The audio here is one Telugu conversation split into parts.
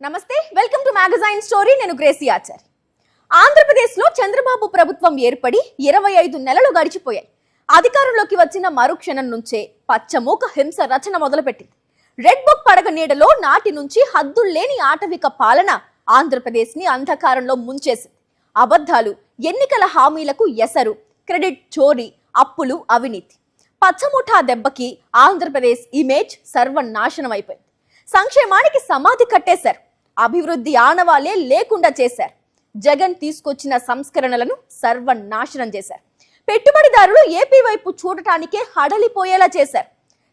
నమస్తే, వెల్కమ్ టు మ్యాగజైన్ స్టోరీ. నేను గ్రేసీ ఆచారి. ఆంధ్రప్రదేశ్లో చంద్రబాబు ప్రభుత్వం ఏర్పడి 25 నెలలు గడిచిపోయాయి. అధికారంలోకి వచ్చిన మరుక్షణం నుంచే పచ్చమూక హింస రచన మొదలుపెట్టింది. రెడ్ బుక్ పడగ నీడలో నాటి నుంచి హద్దుల్లేని ఆటవిక పాలన ఆంధ్రప్రదేశ్ ని అంధకారంలో ముంచేసింది. అబద్ధాలు, ఎన్నికల హామీలకు ఎసరు, క్రెడిట్ చోరీ, అప్పులు, అవినీతి. పచ్చముఠా దెబ్బకి ఆంధ్రప్రదేశ్ ఇమేజ్ సర్వనాశనం అయిపోయింది. సంక్షేమానికి సమాధి కట్టేశారు. అభివృద్ధి ఆనవాలే లేకుండా చేశారు. జగన్ తీసుకొచ్చిన సంస్కరణలను సర్వనాశనం చేశారు. పెట్టుబడిదారులు ఏపీ వైపు చూడటానికే హడలిపోయేలా చేశారు.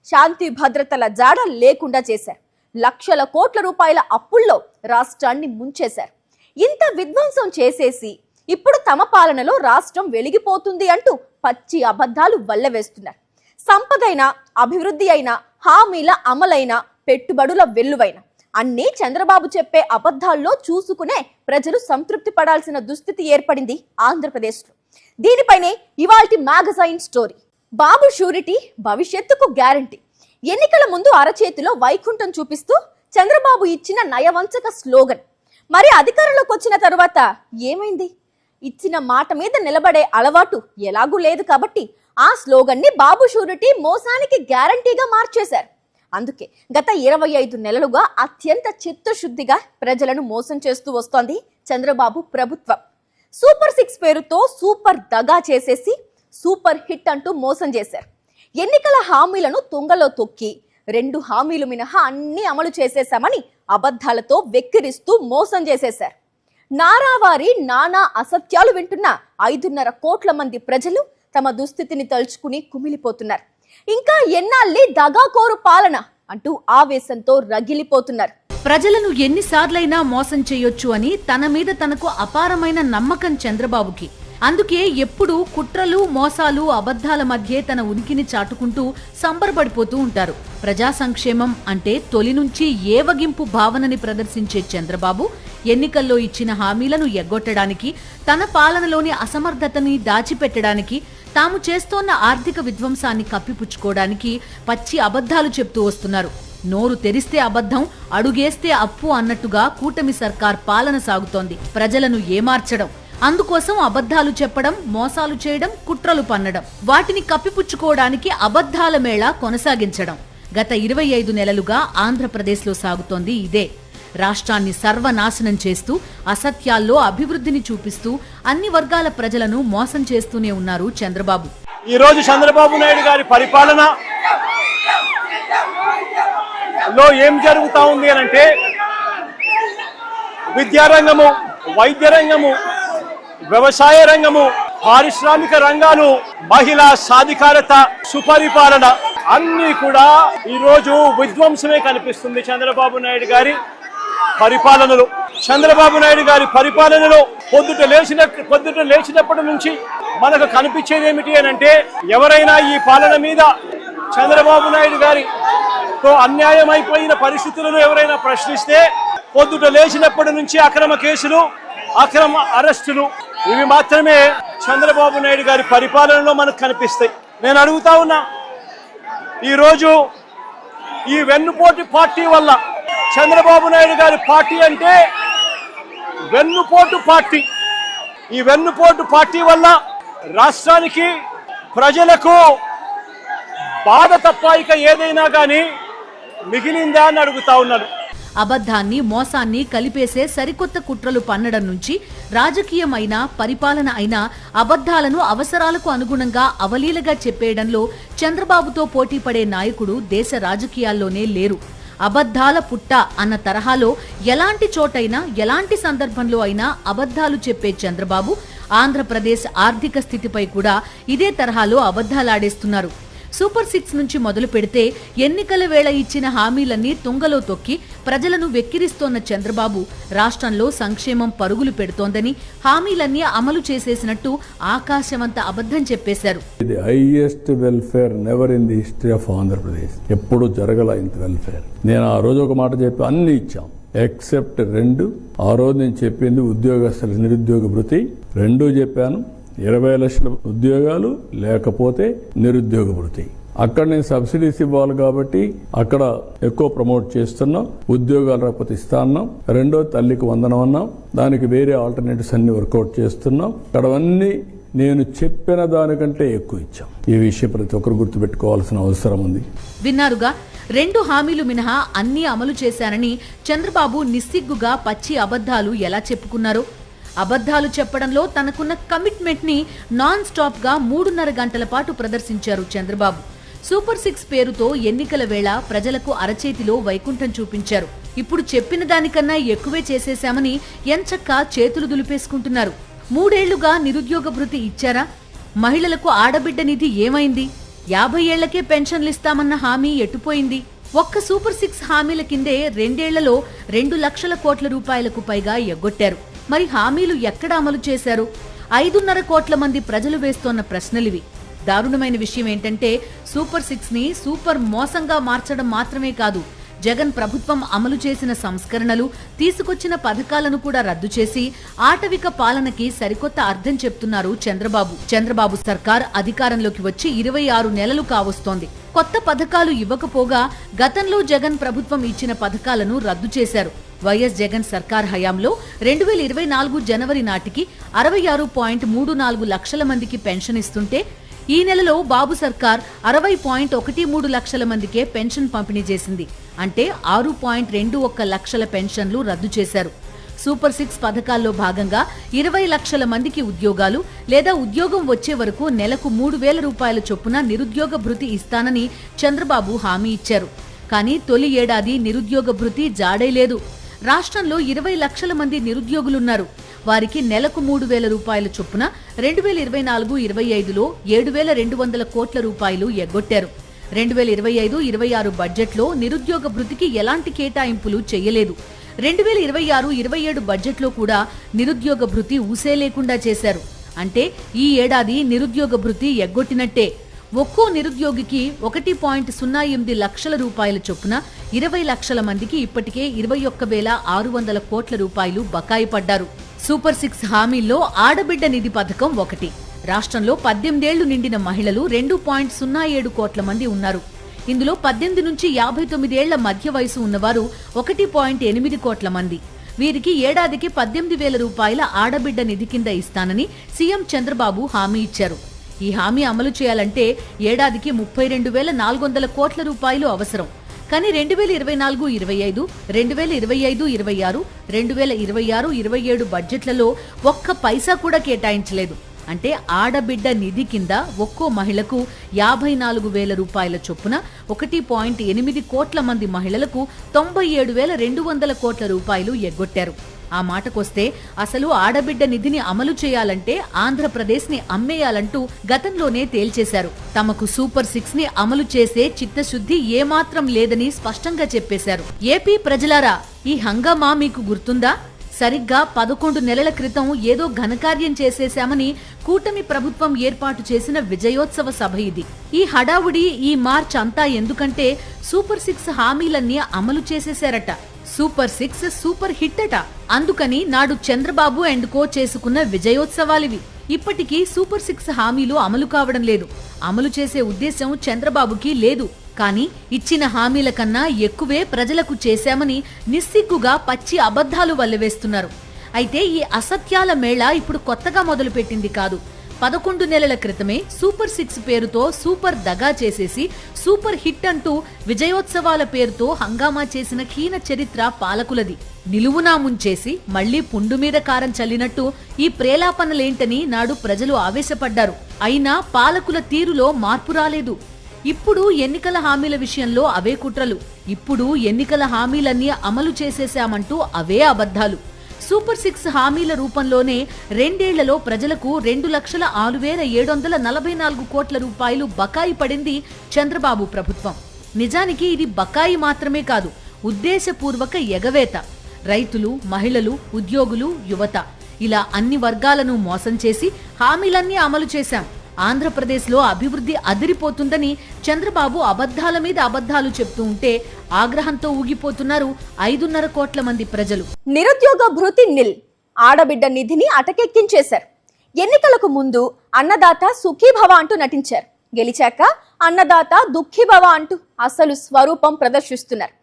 శాంతి భద్రతల జాడ లేకుండా చేశారు. లక్షల కోట్ల రూపాయల అప్పుల్లో రాష్ట్రాన్ని ముంచేశారు. ఇంత విధ్వంసం చేసేసి ఇప్పుడు తమ పాలనలో రాష్ట్రం వెలిగిపోతుంది అంటూ పచ్చి అబద్ధాలు వల్లవేస్తున్నారు. సంపదైనా, అభివృద్ధి అయినా, హామీల అమలైన, పెట్టుబడుల వెల్లువైన అన్నీ చంద్రబాబు చెప్పే అబద్ధాల్లో చూసుకునే ప్రజలు సంతృప్తి పడాల్సిన దుస్థితి ఏర్పడింది ఆంధ్రప్రదేశ్లో. దీనిపైనే ఇవాల్టి మ్యాగజైన్ స్టోరీ. బాబు షూరిటీ, భవిష్యత్తుకు గ్యారంటీ. ఎన్నికల ముందు అరచేతిలో వైకుంఠం చూపిస్తూ చంద్రబాబు ఇచ్చిన నయవంచక స్లోగన్. మరి అధికారంలోకి వచ్చిన తరువాత ఏమైంది? ఇచ్చిన మాట మీద నిలబడే అలవాటు ఎలాగూ లేదు కాబట్టి ఆ స్లోగన్ ని బాబు షూరిటీ మోసానికి గ్యారంటీగా మార్చేశారు. అందుకే గత 25 నెలలుగా అత్యంత చిత్తశుద్ధిగా ప్రజలను మోసం చేస్తూ వస్తోంది చంద్రబాబు ప్రభుత్వం. సూపర్ 6 పేరుతో సూపర్ దగా చేసేసి సూపర్ హిట్ అంటూ మోసం చేశారు. ఎన్నికల హామీలను తుంగలో తొక్కి 2 హామీలు మినహా అన్ని అమలు చేసేశామని అబద్ధాలతో వెక్కిరిస్తూ మోసం చేసేశారు. నారావారి నానా అసత్యాలు వింటున్న 5.5 కోట్ల మంది ప్రజలు తమ దుస్థితిని తలుచుకుని కుమిలిపోతున్నారు. ఇంకా ఎన్నాళ్ళే దగాకోరు పాలన అంటూ ఆవేశంతో రగిలిపోతున్నారు. ప్రజలను ఎన్నిసార్లైనా మోసం చేయొచ్చు అని తన మీద తనకు అపారమైన నమ్మకం చంద్రబాబుకి. అందుకే ఎప్పుడూ కుట్రలు, మోసాలు, అబద్ధాల మధ్య తన ఉనికిని చాటుకుంటూ సంబరపడిపోతూ ఉంటారు. ప్రజా సంక్షేమం అంటే తొలి నుంచి ఏవగింపు భావనని ప్రదర్శించే చంద్రబాబు ఎన్నికల్లో ఇచ్చిన హామీలను ఎగ్గొట్టడానికి, తన పాలనలోని అసమర్థతని దాచిపెట్టడానికి, తాము చేస్తోన్న ఆర్థిక విధ్వంసాన్ని కప్పిపుచ్చుకోవడానికి పచ్చి అబద్ధాలు చెప్తూ వస్తున్నారు. నోరు తెరిస్తే అబద్ధం, అడుగేస్తే అప్పు అన్నట్టుగా కూటమి సర్కార్ పాలన సాగుతోంది. ప్రజలను ఏమార్చడం, అందుకోసం అబద్ధాలు చెప్పడం, మోసాలు చేయడం, కుట్రలు పన్నడం, వాటిని కప్పిపుచ్చుకోవడానికి అబద్ధాల మేళ కొనసాగించడం. గత 25 నెలలుగా ఆంధ్రప్రదేశ్లో సాగుతోంది ఇదే. రాష్ట్రాన్ని సర్వనాశనం చేస్తూ, అసత్యాల్లో అభివృద్ధిని చూపిస్తూ అన్ని వర్గాల ప్రజలను మోసం చేస్తూనే ఉన్నారు చంద్రబాబు. ఈ రోజు చంద్రబాబు నాయుడు గారి పరిపాలన లో ఏం జరుగుతా ఉంది అనంటే, విద్యారంగము, వైద్య రంగము, వ్యవసాయ రంగము, పారిశ్రామిక రంగాలు, మహిళా సాధికారత, సుపరిపాలన అన్ని కూడా ఈ రోజు విధ్వంసమే కనిపిస్తుంది చంద్రబాబు నాయుడు గారి పరిపాలనలో. చంద్రబాబు నాయుడు గారి పరిపాలనలో పొద్దుట లేచినప్పటి నుంచి మనకు కనిపించేది ఏమిటి అని అంటే, ఎవరైనా ఈ పాలన మీద చంద్రబాబు నాయుడు గారితో అన్యాయం అయిపోయిన పరిస్థితులను ఎవరైనా ప్రశ్నిస్తే పొద్దుట లేచినప్పటి నుంచి అక్రమ కేసులు, అక్రమ అరెస్టులు, ఇవి మాత్రమే చంద్రబాబు నాయుడు గారి పరిపాలనలో మనకు కనిపిస్తాయి. నేను అడుగుతా ఉన్నా, ఈరోజు ఈ వెన్నుపోటు పార్టీ వల్ల, చంద్రబాబు నాయుడు గారి పార్టీ అంటే వెన్నుపోటు పార్టీ, ఈ వెన్నుపోటు పార్టీ వల్ల రాష్ట్రానికి, ప్రజలకు బాధ తప్ప ఇక ఏదైనా కానీ మిగిలిందా అని అడుగుతా ఉన్నాను. అబద్ధాన్ని, మోసాన్ని కలిపేసే సరికొత్త కుట్రలు పన్నడం నుంచి రాజకీయమైన, పరిపాలన అయినా అబద్ధాలను అవసరాలకు అనుగుణంగా అవలీలగా చెప్పేయడంలో చంద్రబాబుతో పోటీపడే నాయకుడు దేశ రాజకీయాల్లోనే లేరు. అబద్ధాల పుట్ట అన్న తరహాలో ఎలాంటి చోటైనా, ఎలాంటి సందర్భంలో అయినా అబద్ధాలు చెప్పే చంద్రబాబు ఆంధ్రప్రదేశ్ ఆర్థిక స్థితిపై కూడా ఇదే తరహాలో అబద్ధాలాడేస్తున్నారు. సూపర్ 6 నుంచి మొదలు పెడితే ఎన్నికల వేళ ఇచ్చిన హామీలన్నీ తుంగలో తొక్కి ప్రజలను వెక్కిరిస్తోన్న చంద్రబాబు రాష్ట్రంలో సంక్షేమం పరుగులు పెడుతోందని, హామీలన్నీ అమలు చేసేసినట్టు ఆకాశవంత అబద్ధం చెప్పేశారు. ఇది highest welfare never in the history of Andhra Pradesh. ఎప్పుడు జరగల ఇంత వెల్ఫేర్. నేను ఆ రోజు ఒక మాట చెప్పి అన్ని ఇచ్చాం ఎక్సెప్ట్ 2. ఆ రోజు నేను చెప్పింది ఉద్యోగస్తుల నిరుద్యోగ భృతి 2 చెప్పాను. 20 లక్షల ఉద్యోగాలు లేకపోతే నిరుద్యోగ భృతి. అక్కడ నేను సబ్సిడీస్ ఇవ్వాలి కాబట్టి అక్కడ ఎక్కువ ప్రమోట్ చేస్తున్నాం. ఉద్యోగాలు రాకపోతే ఇస్తా అన్నాం. రెండో తల్లికి వందనం అన్నాం. దానికి వేరే ఆల్టర్నేటివ్స్ అన్ని వర్కౌట్ చేస్తున్నాం. అక్కడవన్నీ నేను చెప్పిన దానికంటే ఎక్కువ ఇచ్చాం. ఈ విషయం ప్రతి ఒక్కరు గుర్తుపెట్టుకోవాల్సిన అవసరం ఉంది. విన్నారుగా, 2 హామీలు మినహా అన్నీ అమలు చేశానని చంద్రబాబు నిస్సిగ్గుగా పచ్చి అబద్ధాలు ఎలా చెప్పుకున్నారు. అబద్ధాలు చెప్పడంలో తనకున్న కమిట్మెంట్ ని నాన్ స్టాప్ గా 3.5 గంటల పాటు ప్రదర్శించారు చంద్రబాబు. సూపర్ 6 పేరుతో ఎన్నికల వేళ ప్రజలకు అరచేతిలో వైకుంఠం చూపించారు. ఇప్పుడు చెప్పిన దానికన్నా ఎక్కువే చేసేశామని ఎంచక్కా చేతులు దులిపేసుకుంటున్నారు. 3 ఏళ్లుగా నిరుద్యోగ భృతి ఇచ్చారా? మహిళలకు ఆడబిడ్డ నిధి ఏమైంది? 50 ఏళ్లకే పెన్షన్లు ఇస్తామన్న హామీ ఎట్టుపోయింది? ఒక్క సూపర్ 6 హామీల కిందే 2 ఏళ్లలో 2 లక్షల కోట్ల రూపాయలకు పైగా ఎగ్గొట్టారు. మరి హామీలు ఎక్కడ అమలు చేశారు? 5.5 కోట్ల మంది ప్రజలు వేస్తోన్న ప్రశ్నలివి. దారుణమైన విషయం ఏంటంటే సూపర్ 6 ని సూపర్ మోసంగా మార్చడం మాత్రమే కాదు, జగన్ ప్రభుత్వం అమలు చేసిన సంస్కరణలు, తీసుకొచ్చిన పథకాలను కూడా రద్దు చేసి ఆటవిక పాలనకి సరికొత్త అర్థం చెప్తున్నారు చంద్రబాబు సర్కార్ అధికారంలోకి వచ్చి 26 నెలలు కావస్తోంది. కొత్త పథకాలు ఇవ్వకపోగా గతంలో జగన్ ప్రభుత్వం ఇచ్చిన పథకాలను రద్దు చేశారు. వైఎస్ జగన్ సర్కార్ హయాంలో 2024 జనవరి నాటికి 66.34 లక్షల మందికి పెన్షన్ ఇస్తుంటే ఈ నెలలో బాబు సర్కార్ 60.13 లక్షల మందికే పెన్షన్ పంపిణీ చేసింది. అంటే 6.21 లక్షల పెన్షన్లు రద్దు చేశారు. సూపర్ 6 పథకాల్లో భాగంగా 20 లక్షల మందికి ఉద్యోగాలు లేదా ఉద్యోగం వచ్చే వరకు నెలకు 3,000 రూపాయల చొప్పున నిరుద్యోగ భృతి ఇస్తానని చంద్రబాబు హామీ ఇచ్చారు. కానీ తొలి ఏడాది నిరుద్యోగ భృతి జాడే లేదు. రాష్ట్రంలో 20 లక్షల మంది నిరుద్యోగులున్నారు. వారికి నెలకు 3,000 రూపాయల చొప్పున 2024-25లో 7,200 కోట్ల రూపాయలు ఎగ్గొట్టారు. 2025-26 బడ్జెట్లో నిరుద్యోగ భృతికి ఎలాంటి కేటాయింపులు చేయలేదు. 2026-27 బడ్జెట్లో కూడా నిరుద్యోగ భృతి ఊసే లేకుండా చేశారు. అంటే ఈ ఏడాది నిరుద్యోగ భృతి ఎగ్గొట్టినట్టే. ఒక్కో నిరుద్యోగికి 1.08 లక్షల రూపాయల చొప్పున 20 లక్షల మందికి ఇప్పటికే 21,600 కోట్ల రూపాయలు బకాయి పడ్డారు. సూపర్ 6 హామీల్లో ఆడబిడ్డ నిధి పథకం ఒకటి. రాష్ట్రంలో 18 ఏళ్లు నిండిన మహిళలు 2.07 కోట్ల మంది ఉన్నారు. ఇందులో 18 నుంచి 59 ఏళ్ల మధ్య వయసు ఉన్నవారు 1.8 కోట్ల మంది. వీరికి ఏడాదికి 18,000 రూపాయల ఆడబిడ్డ నిధి కింద ఇస్తానని సీఎం చంద్రబాబు హామీ ఇచ్చారు. ఈ హామీ అమలు చేయాలంటే ఏడాదికి 32,400 కోట్ల రూపాయలు అవసరం. కానీ 2024-25, 2025-26, 2026-27 బడ్జెట్లలో ఒక్క పైసా కూడా కేటాయించలేదు. అంటే ఆడబిడ్డ నిధి కింద ఒక్కో మహిళకు 54,000 రూపాయల చొప్పున 1.8 కోట్ల మంది మహిళలకు 97,200 కోట్ల రూపాయలు ఎగ్గొట్టారు. ఆ మాటకొస్తే అసలు ఆడబిడ్డ నిధిని అమలు చేయాలంటే ఆంధ్రప్రదేశ్ ని అమ్మేయాలంటూ గతంలోనే తేల్చేశారు. తమకు సూపర్ 6 ని అమలు చేసే చిత్తశుద్ధి ఏమాత్రం లేదని స్పష్టంగా చెప్పేశారు. ఏపీ ప్రజలారా, ఈ హంగామా మీకు గుర్తుందా? సరిగ్గా 11 నెలల క్రితం ఏదో ఘనకార్యం చేసేశామని కూటమి ప్రభుత్వం ఏర్పాటు చేసిన విజయోత్సవ సభ ఇది. ఈ హడావుడి, ఈ మార్చ్ అంతా ఎందుకంటే సూపర్ 6 హామీలన్నీ అమలు చేసేశారట. సూపర్ 6 సూపర్ హిట్ అట. అందుకని నాడు చంద్రబాబు అండ్ కో చేసుకున్న విజయోత్సవాలివి. ఇప్పటికీ సూపర్ 6 హామీలు అమలు కావడం లేదు. అమలు చేసే ఉద్దేశం చంద్రబాబుకి లేదు. కానీ ఇచ్చిన హామీల కన్నా ఎక్కువే ప్రజలకు చేశామని నిస్సిగ్గుగా పచ్చి అబద్ధాలు వల్లవేస్తున్నారు. అయితే ఈ అసత్యాల మేళ ఇప్పుడు కొత్తగా మొదలుపెట్టింది కాదు. 11 నెలల క్రితమే సూపర్ 6 పేరుతో సూపర్ దగా చేసేసి సూపర్ హిట్ అంటూ విజయోత్సవాల పేరుతో హంగామా చేసిన హీన చరిత్ర పాలకులది. నిలువునా ముంచేసి మళ్లీ పుండు మీద కారం చల్లినట్టు ఈ ప్రేలాపనలేంటని నాడు ప్రజలు ఆవేశపడ్డారు. అయినా పాలకుల తీరులో మార్పు రాలేదు. ఇప్పుడు ఎన్నికల హామీల విషయంలో అవే కుట్రలు. ఇప్పుడు ఎన్నికల హామీలన్నీ అమలు చేసేశామంటూ అవే అబద్ధాలు. సూపర్ 6 హామీల రూపంలోనే 2 ఏళ్లలో ప్రజలకు 2,06,744 కోట్ల రూపాయలు బకాయి పడింది చంద్రబాబు ప్రభుత్వం. నిజానికి ఇది బకాయి మాత్రమే కాదు, ఉద్దేశపూర్వక ఎగవేత. రైతులు, మహిళలు, ఉద్యోగులు, యువత ఇలా అన్ని వర్గాలను మోసం చేసి హామీలన్నీ అమలు చేశాం. ఆంధ్రప్రదేశ్లో అభివృద్ధి అదిరిపోతుందని చంద్రబాబు అబద్ధాల మీద అబద్ధాలు చెప్తూ ఉంటే ఆగ్రహంతో ఊగిపోతున్నారు 5.5 కోట్ల మంది ప్రజలు. నిరుద్యోగ భృతి నిల్, ఆడబిడ్డ నిధిని అటకెక్కించేశారు. ఎన్నికలకు ముందు అన్నదాత సుఖీభవ అంటూ నటించారు. గెలిచాక అన్నదాత దుఃఖిభవ అంటూ అసలు స్వరూపం ప్రదర్శిస్తున్నారు.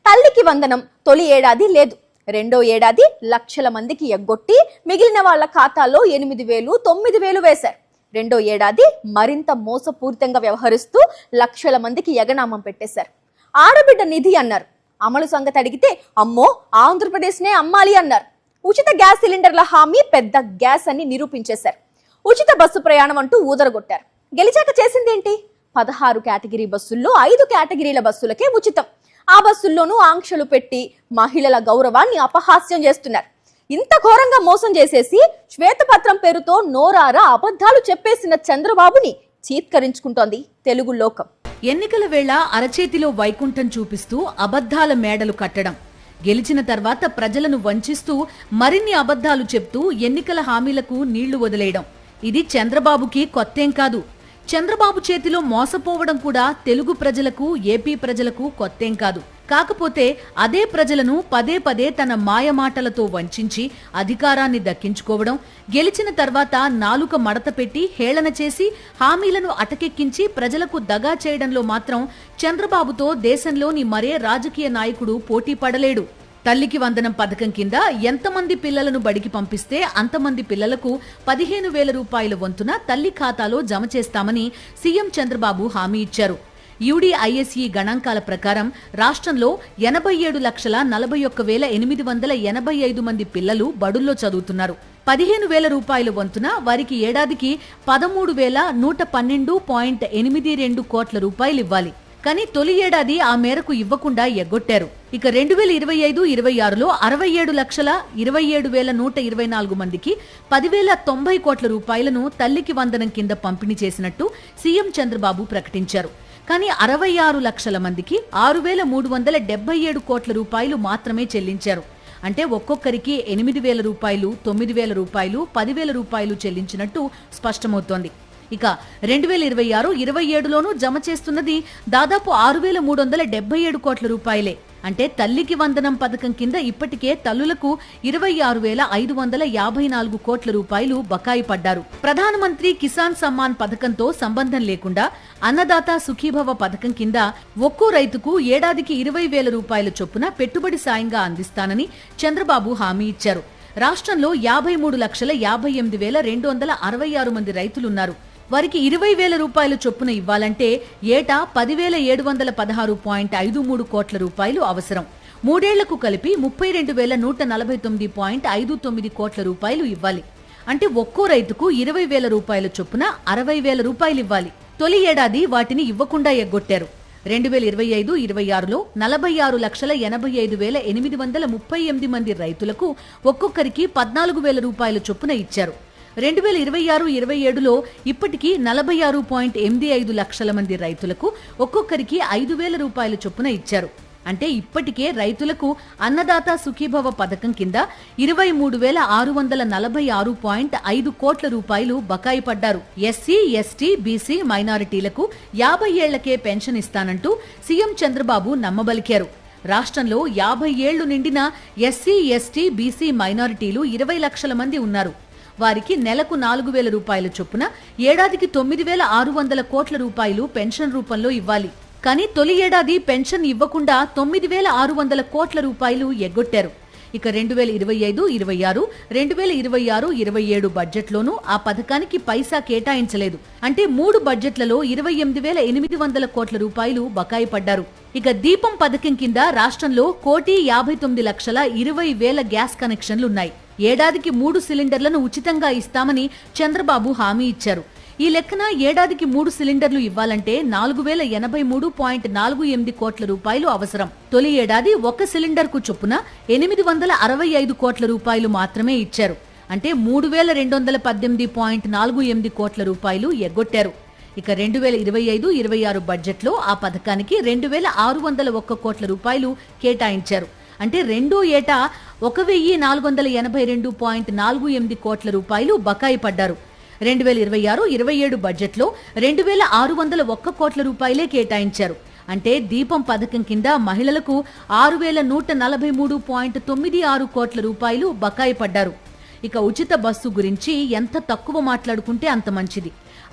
తల్లికి వందనం తొలి ఏడాది లేదు, రెండో ఏడాది లక్షల మందికి ఎగ్గొట్టి మిగిలిన వాళ్ళ ఖాతాలో 8,000, 9,000 వేశారు. రెండో ఏడాది మరింత మోసపూరితంగా వ్యవహరిస్తూ లక్షల మందికి ఎగనామం పెట్టేశారు. ఆడబిడ్డ నిధి అన్నారు, అమలు సంగతి అడిగితే అమ్మో ఆంధ్రప్రదేశ్నే అమ్మాలి అన్నారు. ఉచిత గ్యాస్ సిలిండర్ల హామీ పెద్ద గ్యాస్ అని నిరూపించేశారు. ఉచిత బస్సు ప్రయాణం అంటూ ఊదరగొట్టారు. గెలిచాక చేసిందేంటి? 16 కేటగిరీ బస్సుల్లో 5 కేటగిరీల బస్సులకే ఉచితం. ఆ బస్సుల్లోనూ ఆంక్షలు పెట్టి మహిళల గౌరవాన్ని అపహాస్యం చేస్తున్నారు. ఇంత ఘోరంగా మోసం చేసేసి శ్వేతపత్రం పేరుతో నోరారా అబద్ధాలు చెప్పేసిన చంద్రబాబుని చీత్కరించుకుంటోంది తెలుగు లోకం. ఎన్నికల వేళ అరచేతిలో వైకుంఠం చూపిస్తూ అబద్ధాల మేడలు కట్టడం, గెలిచిన తర్వాత ప్రజలను వంచిస్తూ మరిన్ని అబద్ధాలు చెప్తూ ఎన్నికల హామీలకు నీళ్లు వదిలేయడం, ఇది చంద్రబాబుకి కొత్తేం కాదు. చంద్రబాబు చేతిలో మోసపోవడం కూడా తెలుగు ప్రజలకు, ఏపీ ప్రజలకు కొత్తేం కాదు. కాకపోతే అదే ప్రజలను పదే పదే తన మాయమాటలతో వంచించి అధికారాన్ని దక్కించుకోవడం, గెలిచిన తర్వాత నాలుక మడత పెట్టి హేళన చేసి హామీలను అటకెక్కించి ప్రజలకు దగా చేయడంలో మాత్రం చంద్రబాబుతో దేశంలోని మరే రాజకీయ నాయకుడు పోటీ పడలేడు. తల్లికి వందనం పథకం కింద ఎంతమంది పిల్లలను బడికి పంపిస్తే అంతమంది పిల్లలకు 15,000 రూపాయల వంతున తల్లి ఖాతాలో జమ చేస్తామని సీఎం చంద్రబాబు హామీ ఇచ్చారు. యూడీఐఎస్ఈ గణాంకాల ప్రకారం రాష్ట్రంలో 87,41,885 మంది పిల్లలు బడుల్లో చదువుతున్నారు. 15,000 రూపాయల వంతున వారికి ఏడాదికి 13,112.82 కోట్ల రూపాయలు ఇవ్వాలి. కానీ తొలి ఏడాది ఆ మేరకు ఇవ్వకుండా ఎగ్గొట్టారు. ఇక 2025-26లో 67,27,124 మందికి 10,090 కోట్ల రూపాయలను తల్లికి వందనం కింద పంపిణీ చేసినట్టు సీఎం చంద్రబాబు ప్రకటించారు. కానీ 66 లక్షల మందికి 6,377 కోట్ల రూపాయలు మాత్రమే చెల్లించారు. అంటే ఒక్కొక్కరికి 8,000 రూపాయలు, 9,000 రూపాయలు, 10,000 రూపాయలు చెల్లించినట్టు స్పష్టమవుతోంది. ఇక 2026-27లోనూ జమ చేస్తున్నది దాదాపు 6,377 కోట్ల రూపాయలే. అంటే తల్లికి వందనం పథకం కింద ఇప్పటికే తల్లులకు 26,554 కోట్ల రూపాయలు బకాయి పడ్డారు. ప్రధానమంత్రి కిసాన్ సమ్మాన్ పథకంతో సంబంధం లేకుండా అన్నదాత సుఖీభవ పథకం కింద ఒక్కో రైతుకు ఏడాదికి 20,000 రూపాయల చొప్పున పెట్టుబడి సాయంగా అందిస్తానని చంద్రబాబు హామీ ఇచ్చారు. రాష్ట్రంలో 53,58,266 మంది రైతులున్నారు. వారికి 20,000 రూపాయల చొప్పున ఇవ్వాలంటే ఏటా 10,716.53 కోట్ల రూపాయలు అవసరం. మూడేళ్లకు కలిపి 32,149.59 కోట్ల రూపాయలు ఇవ్వాలి. అంటే ఒక్కో రైతుకు 20,000 రూపాయల చొప్పున 60,000 రూపాయలు ఇవ్వాలి. తొలి ఏడాది వాటిని ఇవ్వకుండా ఎగ్గొట్టారు. 2025-26లో 46,85,838 మంది రైతులకు ఒక్కొక్కరికి 14,000 రూపాయల చొప్పున ఇచ్చారు. 2026-27లో ఇప్పటికీ 46.85 లక్షల మంది రైతులకు ఒక్కొక్కరికి 5,000 రూపాయల చొప్పున ఇచ్చారు. అంటే ఇప్పటికే రైతులకు అన్నదాత సుఖీభవ పథకం కింద 23,646.5 కోట్ల రూపాయలు బకాయి పడ్డారు. ఎస్సీ, ఎస్టీ, బీసీ, మైనారిటీలకు 50 ఏళ్లకే పెన్షన్ ఇస్తానంటూ సీఎం చంద్రబాబు నమ్మబలికారు. రాష్ట్రంలో 50 ఏళ్లు నిండిన ఎస్సీ, ఎస్టీ, బీసీ, మైనారిటీలు 20 లక్షల మంది ఉన్నారు. వారికి నెలకు 4,000 రూపాయల చొప్పున ఏడాదికి 9,600 కోట్ల రూపాయలు పెన్షన్ రూపంలో ఇవ్వాలి. కానీ తొలి ఏడాది పెన్షన్ ఇవ్వకుండా 9,600 కోట్ల రూపాయలు ఎగ్గొట్టారు. ఇక 2025-26, 2026-27 బడ్జెట్లోనూ ఆ పథకానికి పైసా కేటాయించలేదు. అంటే 3 బడ్జెట్లలో 28,800 కోట్ల రూపాయలు బకాయి పడ్డారు. ఇక దీపం పథకం కింద రాష్ట్రంలో 1,59,20,000 గ్యాస్ కనెక్షన్లున్నాయి. ఏడాదికి 3 సిలిండర్లను ఉచితంగా ఇస్తామని చంద్రబాబు హామీ ఇచ్చారు. ఈ లెక్కన ఏడాదికి 3 సిలిండర్లు ఇవ్వాలంటే 4,083.48 కోట్ల రూపాయలు అవసరం. తొలి ఏడాది 1 సిలిండర్కు చొప్పున 865 కోట్ల రూపాయలు మాత్రమే ఇచ్చారు. అంటే 3,218.48 కోట్ల రూపాయలు ఎగ్గొట్టారు. ఇక 2025-26 బడ్జెట్లో ఆ పథకానికి 2,601 కోట్ల రూపాయలు కేటాయించారు. అంటే రెండో ఏటా 1,482.48 కోట్ల రూపాయలు బకాయి పడ్డారు. 2026-27 బడ్జెట్లో 2,601 కోట్ల రూపాయలే కేటాయించారు. అంటే దీపం పథకం కింద మహిళలకు 6,143.96 కోట్ల రూపాయలు బకాయి పడ్డారు. ఇక ఉచిత బస్సు గురించి ఎంత తక్కువ మాట్లాడుకుంటే అంత మంచిది.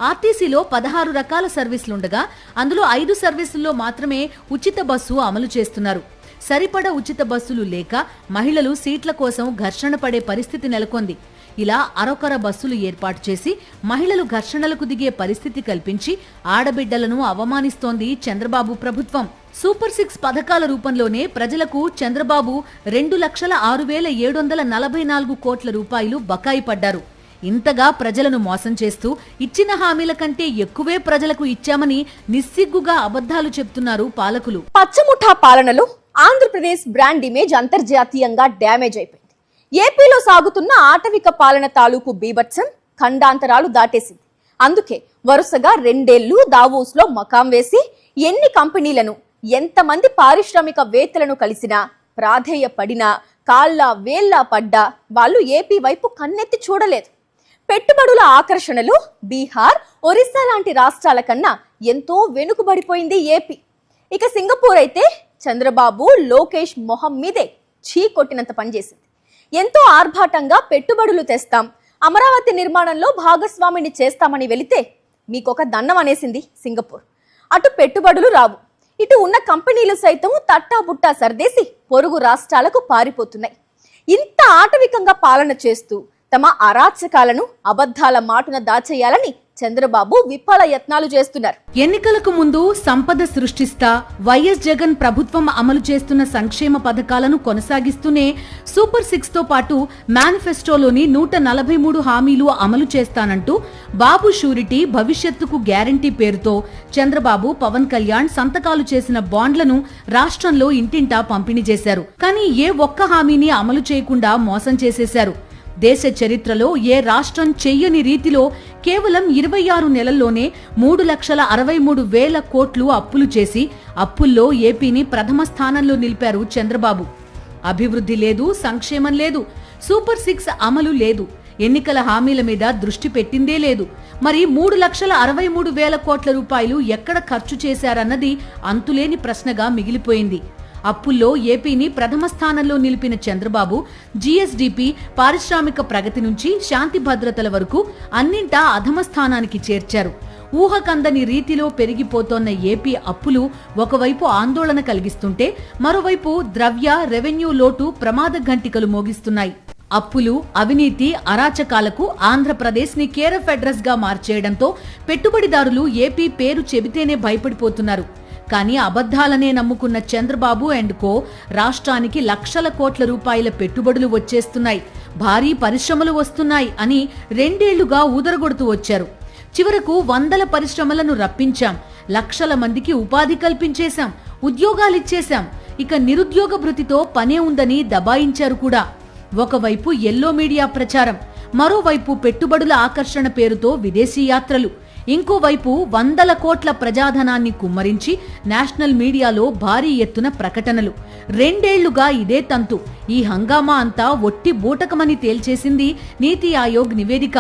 ఆర్టీసీలో 16 రకాల సర్వీసులుండగా అందులో 5 సర్వీసుల్లో మాత్రమే ఉచిత బస్సు అమలు చేస్తున్నారు. సరిపడ ఉచిత బస్సులు లేక మహిళలు సీట్ల కోసం ఘర్షణ పడే పరిస్థితి నెలకొంది. ఇలా అరకొర బస్సులు ఏర్పాటు చేసి మహిళలు ఘర్షణలకు దిగే పరిస్థితి కల్పించి ఆడబిడ్డలను అవమానిస్తోంది చంద్రబాబు ప్రభుత్వం. సూపర్ 6 పథకాల రూపంలోనే ప్రజలకు చంద్రబాబు 2,06,744 కోట్ల రూపాయలు బకాయి పడ్డారు. ఇంతగా ప్రజలను మోసం చేస్తూ ఇచ్చిన హామీల కంటే ఎక్కువే ప్రజలకు ఇచ్చామని నిస్సిగ్గుగా అబద్ధాలు చెప్తున్నారు పాలకులు. పచ్చముఠా పాలనలో ఆంధ్రప్రదేశ్ బ్రాండ్ ఇమేజ్ అంతర్జాతీయంగా డ్యామేజ్ అయిపోయింది. ఏపీలో సాగుతున్న ఆటవిక పాలన తాలూకు బీభత్సం ఖండాంతరాలు దాటేసింది. అందుకే వరుసగా 2 ఏళ్లు దావోస్లో మకాం వేసి ఎన్ని కంపెనీలను ఎంతమంది పారిశ్రామికవేత్తలను కలిసినా ప్రాధేయపడినా కాళ్ళ వేళ్ళ పడ్డా వాళ్ళు ఏపీ వైపు కన్నెత్తి చూడలేదు. పెట్టుబడుల ఆకర్షణలో బీహార్, ఒరిస్సా లాంటి రాష్ట్రాల కన్నా ఎంతో వెనుకబడిపోయింది ఏపీ. ఇక సింగపూర్ అయితే చంద్రబాబు, లోకేష్ మొహం మీదే చీ కొట్టినంత పనిచేసింది. ఎంతో ఆర్భాటంగా పెట్టుబడులు తెస్తాం, అమరావతి నిర్మాణంలో భాగస్వామిని చేస్తామని వెళితే మీకొక దండం అనేసింది సింగపూర్. అటు పెట్టుబడులు రావు, ఇటు ఉన్న కంపెనీలు సైతం తట్టాబుట్టా సర్దేసి పొరుగు రాష్ట్రాలకు పారిపోతున్నాయి. ఇంత ఆటవికంగా పాలన చేస్తూ తమ అరాచకాలను అబద్ధాల మాటున దాచేయాలని చంద్రబాబు విఫల యత్నాలు చేస్తున్నారు. ఎన్నికలకు ముందు సంపద సృష్టిస్తా వైఎస్ జగన్ ప్రభుత్వం అమలు చేస్తున్న సంక్షేమ పథకాలను కొనసాగిస్తూనే సూపర్ 6 తో పాటు మేనిఫెస్టోలోని 143 హామీలు అమలు చేస్తానంటూ బాబు షూరిటీ భవిష్యత్తుకు గ్యారంటీ పేరుతో చంద్రబాబు, పవన్ కళ్యాణ్ సంతకాలు చేసిన బాండ్లను రాష్ట్రంలో ఇంటింటా పంపిణీ చేశారు. కానీ ఏ ఒక్క హామీని అమలు చేయకుండా మోసం చేసేశారు. దేశ చరిత్రలో ఏ రాష్ట్రం చెయ్యని రీతిలో కేవలం 26 నెలల్లోనే 3,63,000 కోట్లు అప్పులు చేసి అప్పుల్లో ఏపీని ప్రథమ స్థానంలో నిలిపారు చంద్రబాబు. అభివృద్ధి లేదు, సంక్షేమం లేదు, సూపర్ 6 అమలు లేదు, ఎన్నికల హామీల మీద దృష్టి పెట్టిందే లేదు. మరి 3,63,000 కోట్ల రూపాయలు ఎక్కడ ఖర్చు చేశారన్నది అంతులేని ప్రశ్నగా మిగిలిపోయింది. అప్పుల్లో ఏపీని ప్రథమ స్థానంలో నిలిపిన చంద్రబాబు జీఎస్డీపీ, పారిశ్రామిక ప్రగతి నుంచి శాంతి భద్రతల వరకు అన్నింటా అధమ స్థానానికి చేర్చారు. ఊహకందని రీతిలో పెరిగిపోతోన్న ఏపీ అప్పులు ఒకవైపు ఆందోళన కలిగిస్తుంటే మరోవైపు ద్రవ్య, రెవెన్యూ లోటు ప్రమాద ఘంటికలు మోగిస్తున్నాయి. అప్పులు, అవినీతి, అరాచకాలకు ఆంధ్రప్రదేశ్ ని కేర్ ఆఫ్ అడ్రస్ గా మార్చేయడంతో పెట్టుబడిదారులు ఏపీ పేరు చెబితేనే భయపడిపోతున్నారు. కానీ అబద్ధాలనే నమ్ముకున్న చంద్రబాబు అండ్ కో రాష్ట్రానికి లక్షల కోట్ల రూపాయల పెట్టుబడులు వచ్చేస్తున్నాయి, భారీ పరిశ్రమలు వస్తున్నాయి అని 2 ఏళ్లుగా ఊదరగొడుతూ వచ్చారు. చివరకు 100 పరిశ్రమలను రప్పించాం, లక్షల మందికి ఉపాధి కల్పించేశాం, ఉద్యోగాలిచ్చేశాం, ఇక నిరుద్యోగ భృతితో పనే ఉందని దబాయించారు కూడా. ఒకవైపు ఎల్లో మీడియా ప్రచారం, మరోవైపు పెట్టుబడుల ఆకర్షణ పేరుతో విదేశీ యాత్రలు, ఇంకోవైపు 100 కోట్ల ప్రజాధనాన్ని కుమ్మరించి నేషనల్ మీడియాలో భారీ ఎత్తున ప్రకటనలు. 2 ఏళ్లుగా ఇదే తంతు. ఈ హంగామా అంతా ఒట్టి బూటకమని తేల్చేసింది నీతి ఆయోగ్ నివేదిక.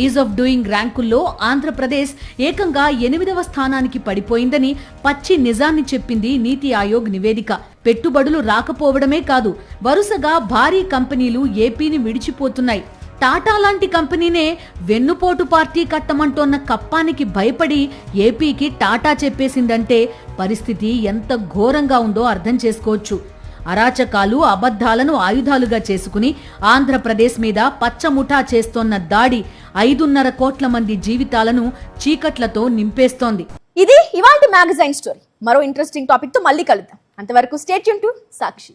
ఈజ్ ఆఫ్ డూయింగ్ ర్యాంకుల్లో ఆంధ్రప్రదేశ్ ఏకంగా 8వ స్థానానికి పడిపోయిందని పచ్చి నిజాన్ని చెప్పింది నీతి ఆయోగ్ నివేదిక. పెట్టుబడులు రాకపోవడమే కాదు, వరుసగా భారీ కంపెనీలు ఏపీని విడిచిపోతున్నాయి. టాటా లాంటి కంపెనీనే వెన్నుపోటు పార్టీ కట్టమంటోన్న కప్పానికి భయపడి ఏపీకి టాటా చెప్పేసిందంటే పరిస్థితి ఎంత ఘోరంగా ఉందో అర్థం చేసుకోవచ్చు. అరాచకాలు, అబద్ధాలను ఆయుధాలుగా చేసుకుని ఆంధ్రప్రదేశ్ మీద పచ్చముఠా చేస్తోన్న దాడి 5.5 కోట్ల మంది జీవితాలను చీకట్లతో నింపేస్తోంది. ఇది ఇవాల్టి మ్యాగజైన్ స్టోరీ. మరో ఇంట్రెస్టింగ్ టాపిక్ తో మళ్ళీ కలుద్దాం. అంతవరకు స్టే ట్యూన్ టు సాక్షి.